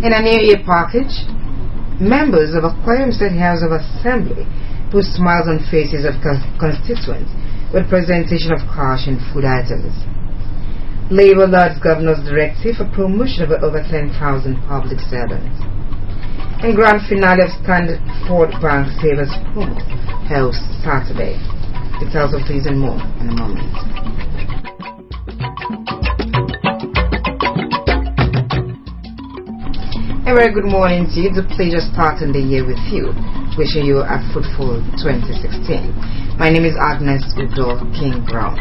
In a New Year package, members of Aquarium State House of Assembly put smiles on faces of constituents with presentation of cash and food items. Labour lauds Governor's directive for promotion of over 10,000 public servants. And grand finale of Standford Bank Savers promo held Saturday. Details of these and more in a moment. A very good morning to you. It's a pleasure starting the year with you. Wishing you a fruitful 2016. My name is Agnes Udo King Brown.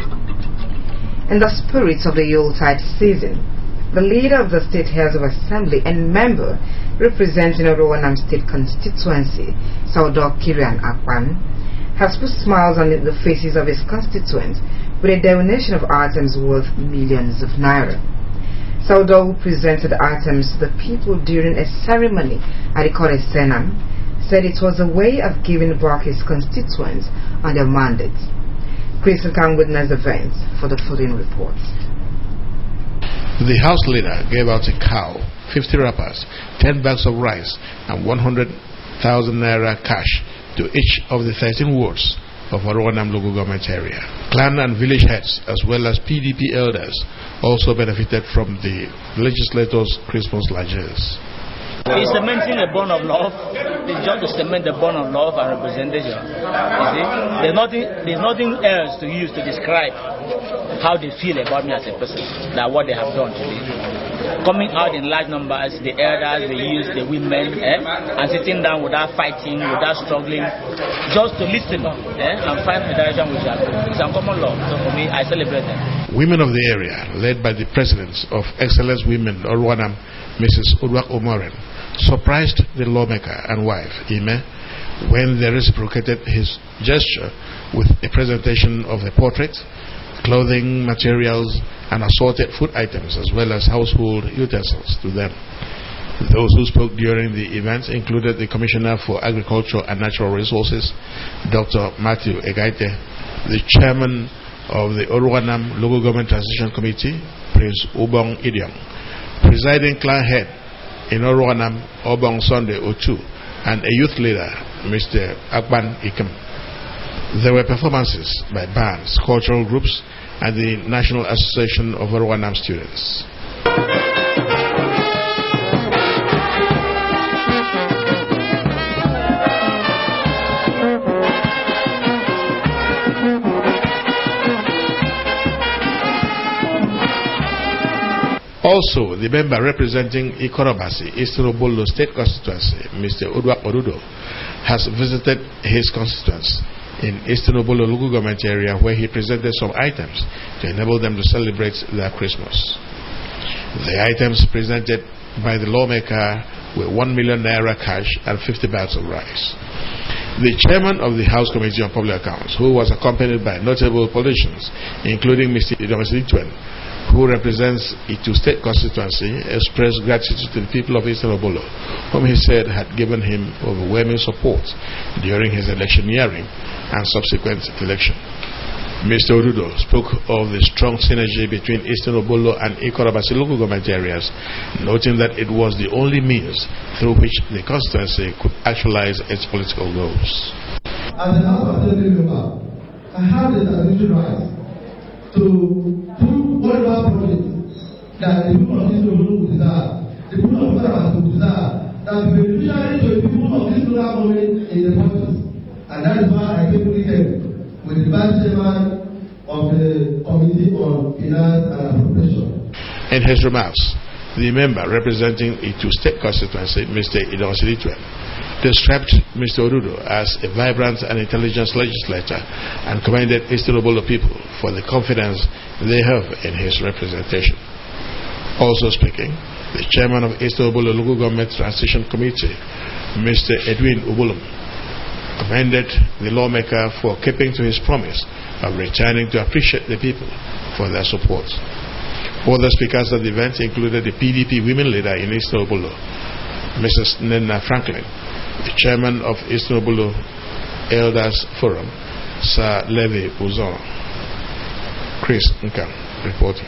In the spirit of the Yuletide season, the leader of the State House of Assembly and member representing Orowanam State constituency, Saudo Kirian Akpan, has put smiles on the faces of his constituents with a donation of items worth millions of naira. Saudo, who presented items to the people during a ceremony at the Kore Senam, said it was a way of giving back his constituents on their mandates. Chris can witness events for the following reports. The House leader gave out a cow, 50 wrappers, 10 bags of rice, and 100,000 naira cash to each of the 13 wards of Orowanam local government area. Clan and village heads, as well as PDP elders, also benefited from the legislators' Christmas largesse. It's cementing a bond of love. It's just to cement the bond of love and representation. You see, there's nothing else to use to describe how they feel about me as a person than what they have done today. Coming out in large numbers, the elders, the youth, the women, and sitting down without fighting, without struggling, just to listen and find a direction which are good. It's a common law. So for me, I celebrate them. Women of the area, led by the presidents of Excellence Women Orowanam, Mrs. Udwak Omoren, surprised the lawmaker and wife, Ime, when they reciprocated his gesture with a presentation of a portrait, clothing materials, and assorted food items, as well as household utensils to them. Those who spoke during the event included the Commissioner for Agriculture and Natural Resources, Dr. Matthew Egaite, the Chairman of the Orowanam Local Government Transition Committee, Prince Ubong Idiong, presiding clan head in Orowanam, Obong Sunday Otu, and a youth leader, Mr. Akban Ikem. There were performances by bands, cultural groups, and the National Association of Orowanam Students. Also, the member representing Ikorobasi, Eastern Obolo State Constituency, Mr. Udwak Odudo, has visited his constituents in Eastern Obolo local government area, where he presented some items to enable them to celebrate their Christmas. The items presented by the lawmaker were 1 million naira cash and 50 bags of rice. The chairman of the House Committee on Public Accounts, who was accompanied by notable politicians, including Mr. Idomesitwen, who represents Itu State constituency, expressed gratitude to the people of Eastern Obolo, whom he said had given him overwhelming support during his electioneering and subsequent election. Mr. Odudo spoke of the strong synergy between Eastern Obolo and Ikorobasi local government areas, noting that it was the only means through which the constituency could actualize its political goals. As an House of Assembly member, I have the traditional right to do whatever projects that the people of this local would desire, the people of Ikorobasi would desire, that will be beneficiary to the people of this local government in the process. And that is why I came here with the vice chairman of the Committee on Finance and Appropriation. In his remarks, the member representing Itu State constituency, Mr. Idomesitwen, described Mr. Odudo as a vibrant and intelligent legislator and commended Eastern Obolo people for the confidence they have in his representation. Also speaking, the chairman of Eastern Obolo Local Government Transition Committee, Mr. Edwin Ubulum, commended the lawmaker for keeping to his promise of returning to appreciate the people for their support. Other speakers at the event included the PDP women leader in Eastern Obolo, Mrs. Nena Franklin, the chairman of Eastern Obolo Elders Forum, Sir Levi Uzon. Chris Nkam reporting.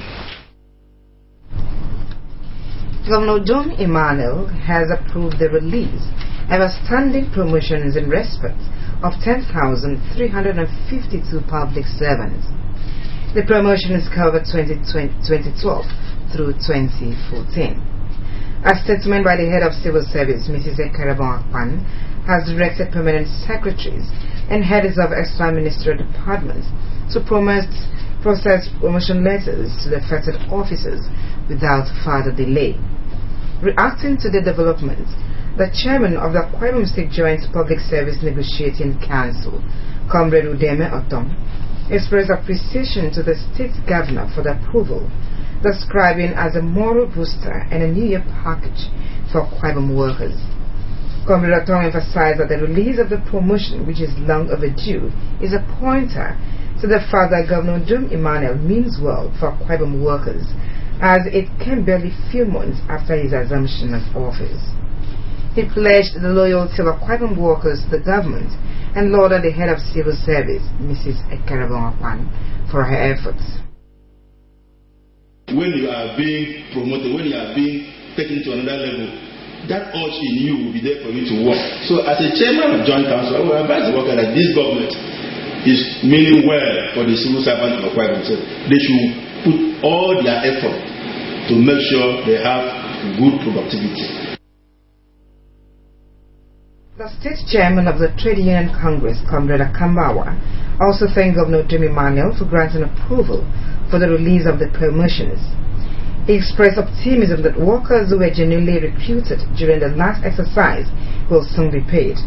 Governor John Emmanuel has approved the release of outstanding promotions in respect of 10,352 public servants. The promotions covered 2012 through 2014. A statement by the head of civil service, Mrs. Ekarabon Akpan, has directed permanent secretaries and heads of extra ministerial departments to process promotion letters to the affected officers without further delay. Reacting to the developments, the chairman of the Akwa Ibom State Joint Public Service Negotiating Council, Comrade Udeme Otom, expressed appreciation to the state governor for the approval, describing as a moral booster and a New Year package for Akwa Ibom workers. Comrade Otom emphasized that the release of the promotion, which is long overdue, is a pointer to the fact that Governor John Emmanuel means well for Akwa Ibom workers, as it came barely few months after his assumption of office. He pledged the loyalty of Akwa Ibom workers to the government and lauded the head of civil service, Mrs. Ekarabon Akpan, for her efforts. When you are being promoted, when you are being taken to another level, that urge in you will be there for you to work. So as a chairman of Joint Council, I will advise the worker that this government is meaning well for the civil servants of Akwa Ibom. So they should put all their effort to make sure they have good productivity. The state chairman of the Trade Union Congress, Comrade Akambawa, also thanked Governor John Emmanuel for granting approval for the release of the promotions. He expressed optimism that workers who were genuinely recruited during the last exercise will soon be paid,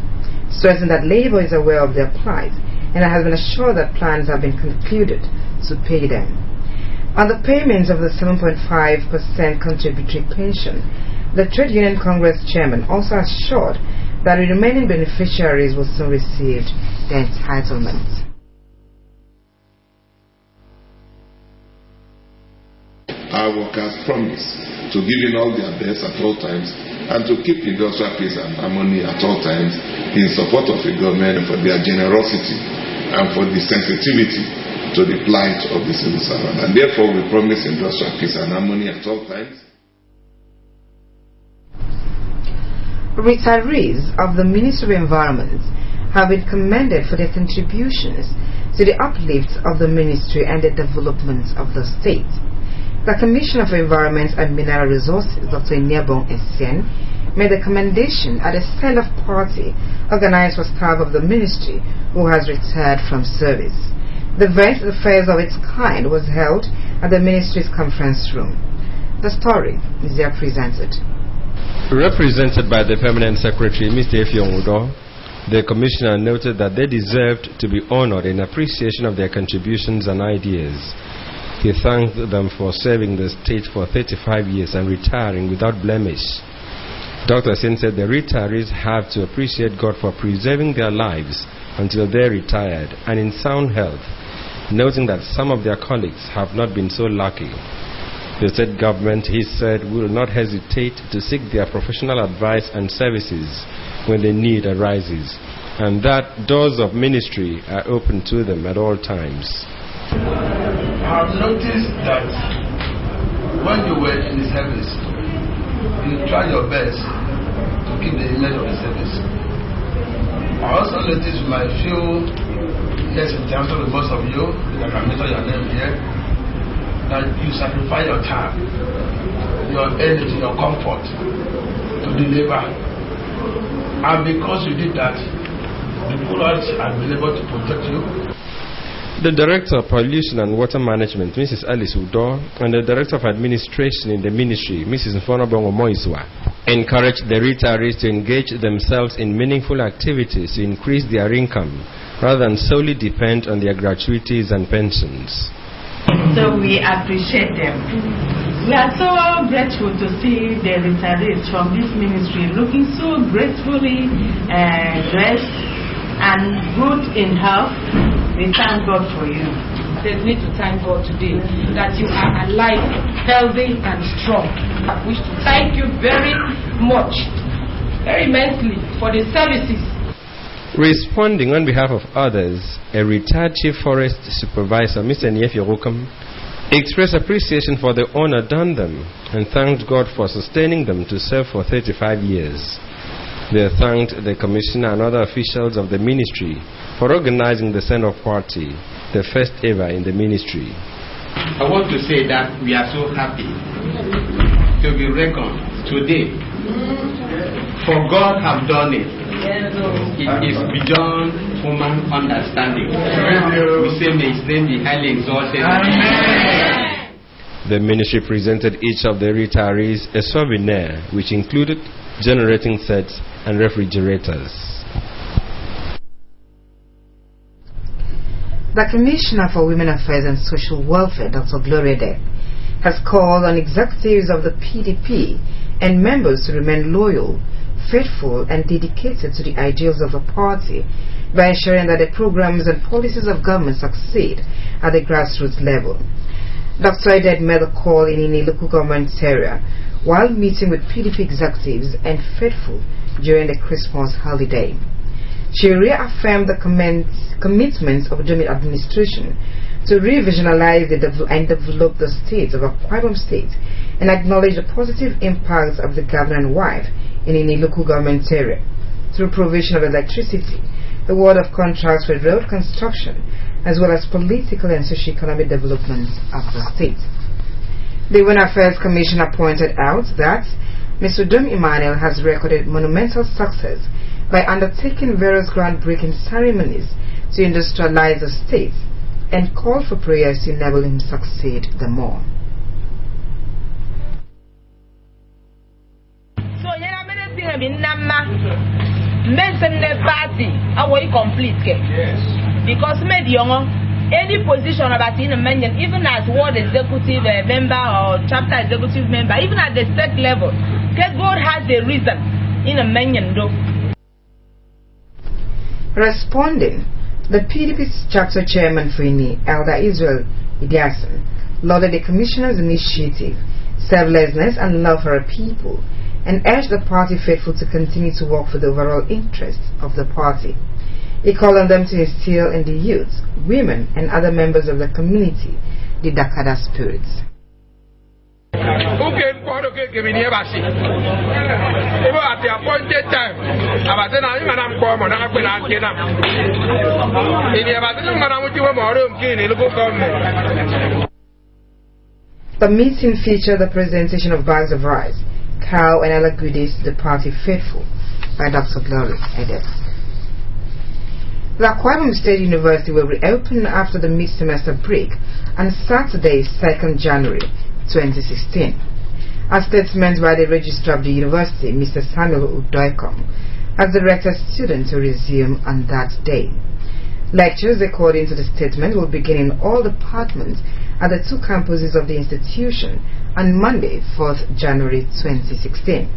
stressing that labor is aware of their plight and has been assured that plans have been concluded to pay them. On the payments of the 7.5% contributory pension, the Trade Union Congress chairman also assured that the remaining beneficiaries will soon receive their entitlements. Our workers promise to give in all their best at all times and to keep industrial peace and harmony at all times in support of the government for their generosity and for the sensitivity to the plight of the civil servant. And therefore we promise industrial peace and harmony at all times. Retirees of the Ministry of Environment have been commended for their contributions to the uplift of the ministry and the development of the state. The Commissioner for Environment and Mineral Resources, Dr. Inyabong Essien, made a commendation at a send-off party organized for staff of the ministry who has retired from service. The first of its kind was held at the ministry's conference room. The story is there presented. Represented by the Permanent Secretary, Mr. Effiong Udo, the Commissioner noted that they deserved to be honored in appreciation of their contributions and ideas. He thanked them for serving the state for 35 years and retiring without blemish. Dr. Sen said the retirees have to appreciate God for preserving their lives until they retired and in sound health, noting that some of their colleagues have not been so lucky. The state government, he said, will not hesitate to seek their professional advice and services when the need arises, and that doors of ministry are open to them at all times. I have noticed that when you were in the service, you tried your best to keep the image of the service. I also noticed with my few years in terms of most of you, that I can mention your name here, that you sacrifice your time, your energy, your comfort to deliver. And because you did that, the good Lord has been able to protect you. The Director of Pollution and Water Management, Mrs. Alice Udo, and the Director of Administration in the ministry, Mrs. Mfonobongo Moiswa, encouraged the retirees to engage themselves in meaningful activities to increase their income, rather than solely depend on their gratuities and pensions. So we appreciate them. We are so grateful to see the retirees from this ministry looking so gracefully dressed and good in health. We thank God for you. They need to thank God today that you are alive, healthy and strong. We wish to thank you very much, very immensely for the services. Responding on behalf of others, a retired Chief Forest Supervisor, Mr. Nyefi Rukam, He expressed appreciation for the honor done them and thanked God for sustaining them to serve for 35 years. They thanked the Commissioner and other officials of the ministry for organizing the send-off party, the first ever in the ministry. I want to say that we are so happy to be reckoned today. For God have done it. It is beyond human understanding. We say may His name be highly exalted. Amen. The ministry presented each of the retirees a souvenir which included generating sets and refrigerators. The Commissioner for Women Affairs and Social Welfare, Dr. Gloria Dek, has called on executives of the PDP and members to remain loyal, faithful and dedicated to the ideals of the party by ensuring that the programs and policies of government succeed at the grassroots level. Dr. Edek made a call in Ini local government area while meeting with PDP executives and faithful during the Christmas holiday. She reaffirmed the commitments of the administration to revitalize and develop the state of Akwa Ibom State and acknowledge the positive impacts of the governor and wife in any local government area through provision of electricity, award of contracts for road construction, as well as political and socio-economic development of the state. The Women Affairs Commissioner pointed out that Mr. Dom Emmanuel has recorded monumental success by undertaking various groundbreaking ceremonies to industrialize the state and called for prayers to enable him succeed the more. So here are many things in Nama. Mention the party, I will complete. Yes. Because maybe any position about in a mention, even as ward executive member or chapter executive member, even at the state level, because God has a reason in a mention though. Responding, the PDP's chapter chairman for INI, Elder Israel Idiason, lauded the Commissioner's initiative, selflessness and love for her people, and urged the party faithful to continue to work for the overall interests of the party. He called on them to instill in the youth, women, and other members of the community the Dakada spirit. At the appointed time, the meeting featured the presentation of bags of rice, cow, and other goodies to the party faithful by Dr. Gloria Edek. The Akwa Ibom State University will reopen after the mid-semester break on Saturday, 2nd January 2016. A statement by the Registrar of the University, Mr. Samuel Udoikom, has directed students to resume on that day. Lectures, according to the statement, will begin in all departments at the two campuses of the institution on Monday, 4th January 2016.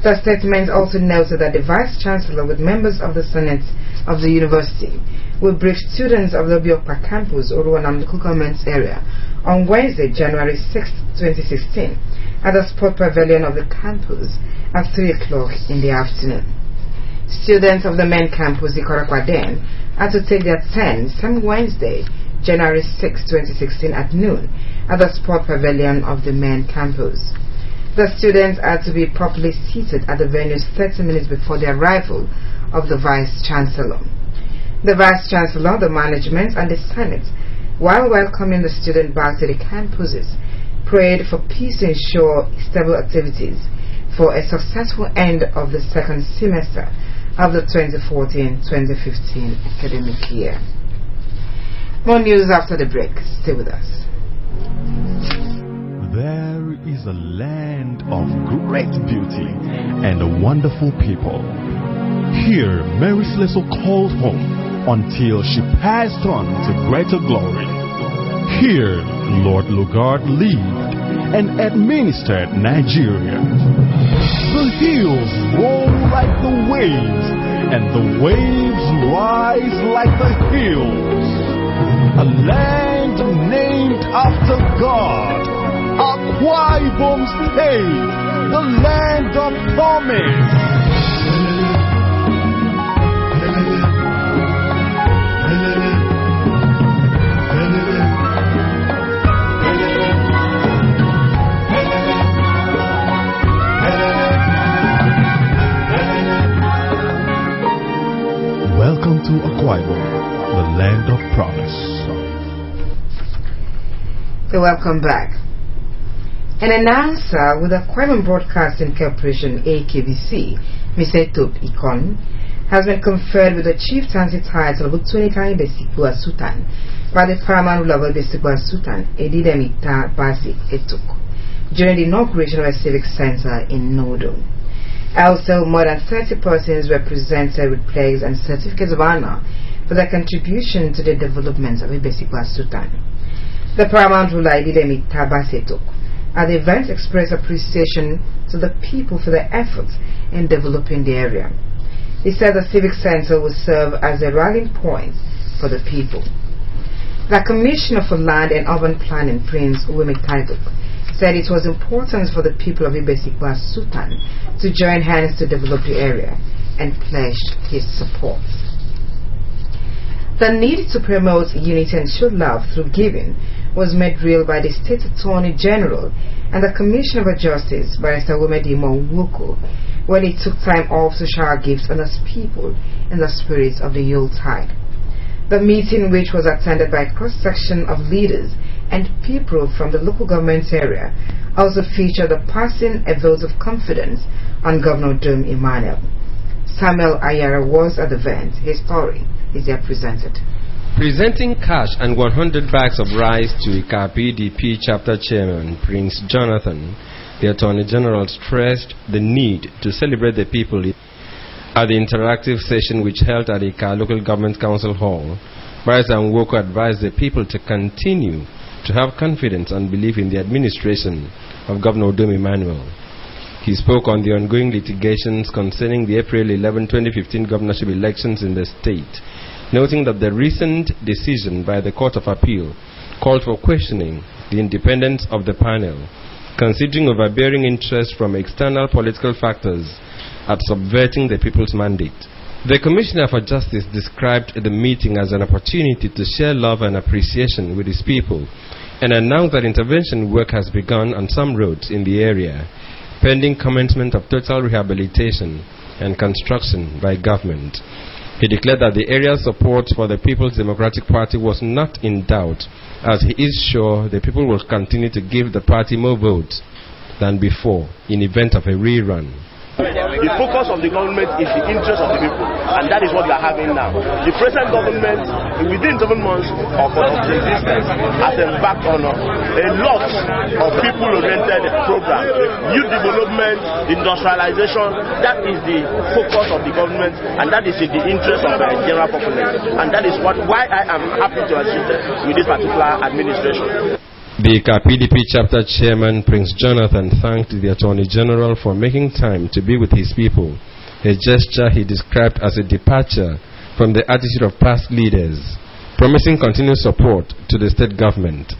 The statement also noted that the Vice-Chancellor with members of the Senate of the University will brief students of the Biokpa campus, Oruanam local government area, on Wednesday, January 6, 2016, at the Sport Pavilion of the campus at 3 o'clock in the afternoon. Students of the main campus, Ikorakwaden, are to take their turn some Wednesday, January 6, 2016 at noon at the Sport Pavilion of the main campus. The students are to be properly seated at the venue 30 minutes before the arrival of the Vice-Chancellor. The Vice-Chancellor, the management, and the Senate, while welcoming the students back to the campuses, prayed for peace to ensure stable activities for a successful end of the second semester of the 2014-2015 academic year. More news after the break. Stay with us. There is a land of great beauty and wonderful people. Here, Mary Slessor called home until she passed on to greater glory. Here, Lord Lugard lived and administered Nigeria. The hills roll like the waves, and the waves rise like the hills. A land named after God, Akwa Ibom State, the land of promise. Welcome back. An announcer with the Kwaiman Broadcasting Corporation (AKBC), Mr. Tob Ikon, has been conferred with the chieftaincy title of Utunikai Besikwa Sultan by the paramount ruler of Besikwa Sultan, Edidemita Basi Etuk, during the inauguration of a civic center in Nodo. Also, more than 30 persons were presented with plaques and certificates of honor for their contribution to the development of Besikwa Sultan. The paramount ruler Edidemita Basi Etuk at the event expressed appreciation to the people for their efforts in developing the area. He said the civic center will serve as a rallying point for the people. The Commissioner for Land and Urban Planning, Prince Uwemi Taiduk, said it was important for the people of Besikwa Sultan to join hands to develop the area and pledged his support. The need to promote unity and show love through giving was made real by the State Attorney General and the Commissioner for Justice, Barrister Womedimo Nwoko, when he took time off to shower gifts on his people in the spirit of the Yuletide. The meeting, which was attended by a cross-section of leaders and people from the local government area, also featured the passing a vote of confidence on Governor Dome Emmanuel. Samuel Ayara was at the event. His story is here presented. Presenting cash and 100 bags of rice to ICA PDP chapter chairman Prince Jonathan, the Attorney General stressed the need to celebrate the people at the interactive session which held at ICA Local Government Council Hall. Barrister Nwoko advised the people to continue to have confidence and belief in the administration of Governor Dome Emmanuel. He spoke on the ongoing litigations concerning the April 11, 2015 governorship elections in the state, noting that the recent decision by the Court of Appeal called for questioning the independence of the panel, considering overbearing interest from external political factors at subverting the people's mandate. The Commissioner for Justice described the meeting as an opportunity to share love and appreciation with his people and announced that intervention work has begun on some roads in the area, pending commencement of total rehabilitation and construction by government. He declared that the area's support for the People's Democratic Party was not in doubt, as he is sure the people will continue to give the party more votes than before in event of a rerun. The focus of the government is the interest of the people, and that is what we are having now. The present government, within 7 months of its existence, has embarked on a lot of people-oriented programs. Youth development, industrialization, that is the focus of the government, and that is in the interest of the general population. And that is why I am happy to assist with this particular administration. The PDP chapter chairman Prince Jonathan thanked the Attorney General for making time to be with his people, a gesture he described as a departure from the attitude of past leaders, promising continued support to the state government.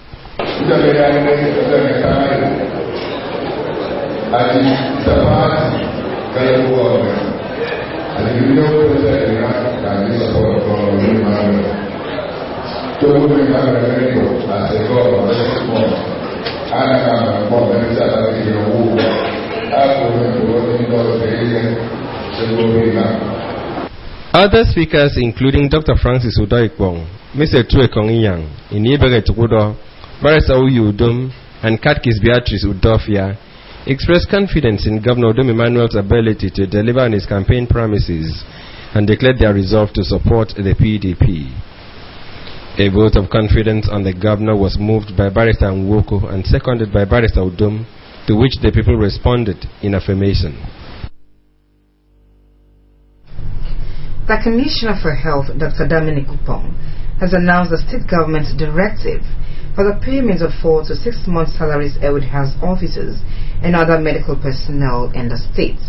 Other speakers, including Dr. Francis Udoikbong, Mr. Tuekongiyang, Inibere Tukudo, Barrister Uyudum, and Katkis Beatrice Udofia, expressed confidence in Governor Dome Emmanuel's ability to deliver on his campaign promises and declared their resolve to support the PDP. A vote of confidence on the governor was moved by Barrister Nwoko and seconded by Barrister Udom, to which the people responded in affirmation. The Commissioner for Health, Dr. Dominic Upong, has announced the state government's directive for the payment of 4 to 6 months' salaries owed health officers and other medical personnel in the state.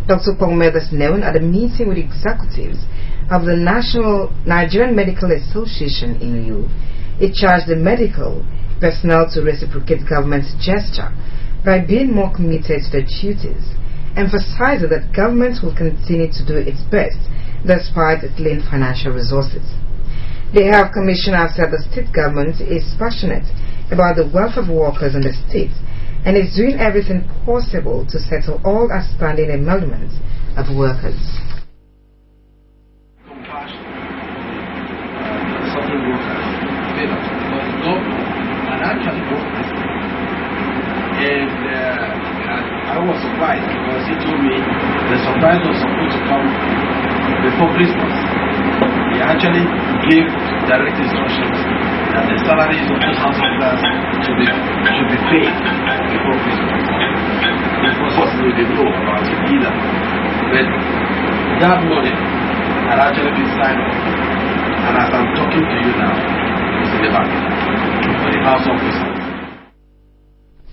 Dr. Upong made this known at a meeting with executives of the Nigerian Medical Association in Uyo. It charged the medical personnel to reciprocate government's gesture by being more committed to their duties, emphasizing that government will continue to do its best despite its lean financial resources. The Health Commissioner said the state government is passionate about the welfare of workers in the state and is doing everything possible to settle all outstanding emoluments of workers. surprised because he told me the surprise was supposed to come before Christmas. He actually gave direct instructions that the salaries of those house officers should be paid before Christmas. Unfortunately, they didn't know about it either. But that money had actually been signed off, and as I'm talking to you now, it's in the bank for the house officer.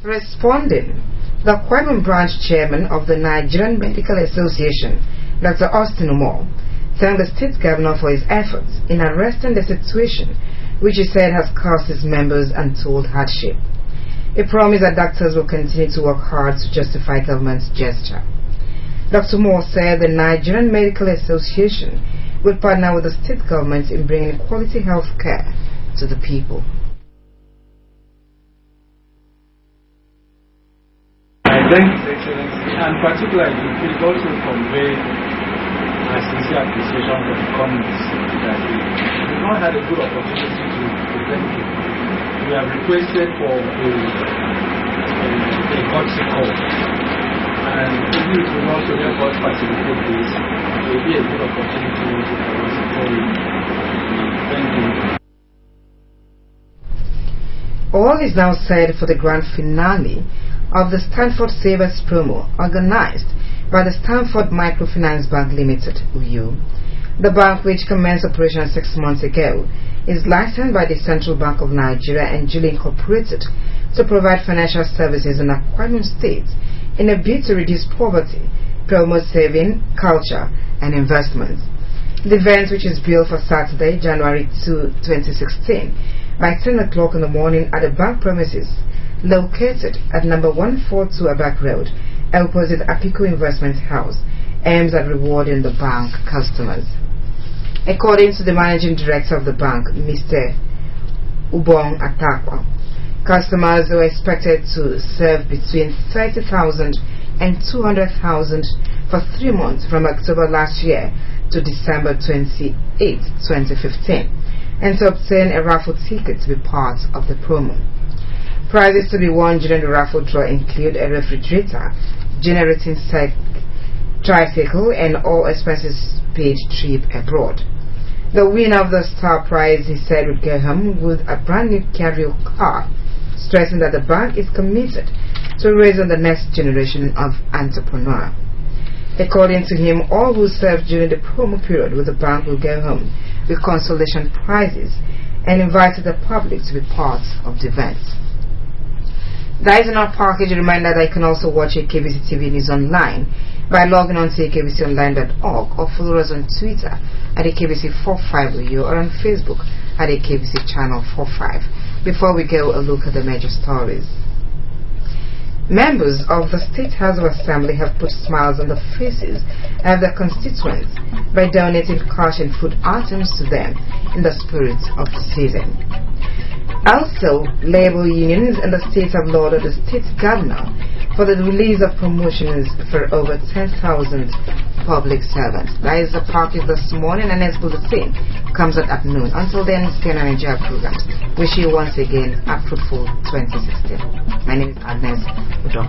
Responding, the Kwebon branch chairman of the Nigerian Medical Association, Dr. Austin Umor, thanked the state governor for his efforts in arresting the situation, which he said has caused his members untold hardship. He promised that doctors will continue to work hard to justify government's gesture. Dr. Moore said the Nigerian Medical Association will partner with the state government in bringing quality health care to the people. I thank His Excellency, and particularly it also convey a sincere appreciation for the communities that we've not had a good opportunity to present it. We have requested for a courtesy call, and if it will also help us facilitate this, it will be a good opportunity also for us to call in. Thank you. All is now set for the grand finale of the Stanford Savers promo organized by the Stanford Microfinance Bank Limited, UU. The bank, which commenced operation 6 months ago, is licensed by the Central Bank of Nigeria and duly incorporated to provide financial services in Akwa Ibom State in a bid to reduce poverty, promote saving, culture, and investments. The event, which is billed for Saturday, January 2, 2016, by 10 o'clock in the morning at the bank premises located at number 142 Abak Road, opposite Apico Investment House, aims at rewarding the bank customers. According to the managing director of the bank, Mr. Ubong Atakwa, customers were expected to serve between 30,000 and 200,000 for 3 months from October last year to December 28, 2015, and to obtain a raffle ticket to be part of the promo. Prizes to be won during the raffle draw include a refrigerator, generating tricycle, and all expenses paid trip abroad. The winner of the star prize, he said, would go home with a brand new Carrier car, stressing that the bank is committed to raising the next generation of entrepreneurs. According to him, all who served during the promo period with the bank will go home with consolation prizes, and invited the public to be part of the event. That is in our package. A reminder that you can also watch AKBC TV News online by logging on to akbconline.org or follow us on Twitter at AKBC45 or on Facebook at AKBC Channel 45. Before we go, a look at the major stories. Members of the State House of Assembly have put smiles on the faces of their constituents by donating cash and food items to them in the spirit of the season. Also, labor unions in the state have lauded the state governor for the release of promotions for over 10,000 public servants. That is the package this morning, and as bulletin comes out at noon. Until then, stay on our Nigeria programs. Wish you once again a fruitful 2016. My name is Agnes Udo.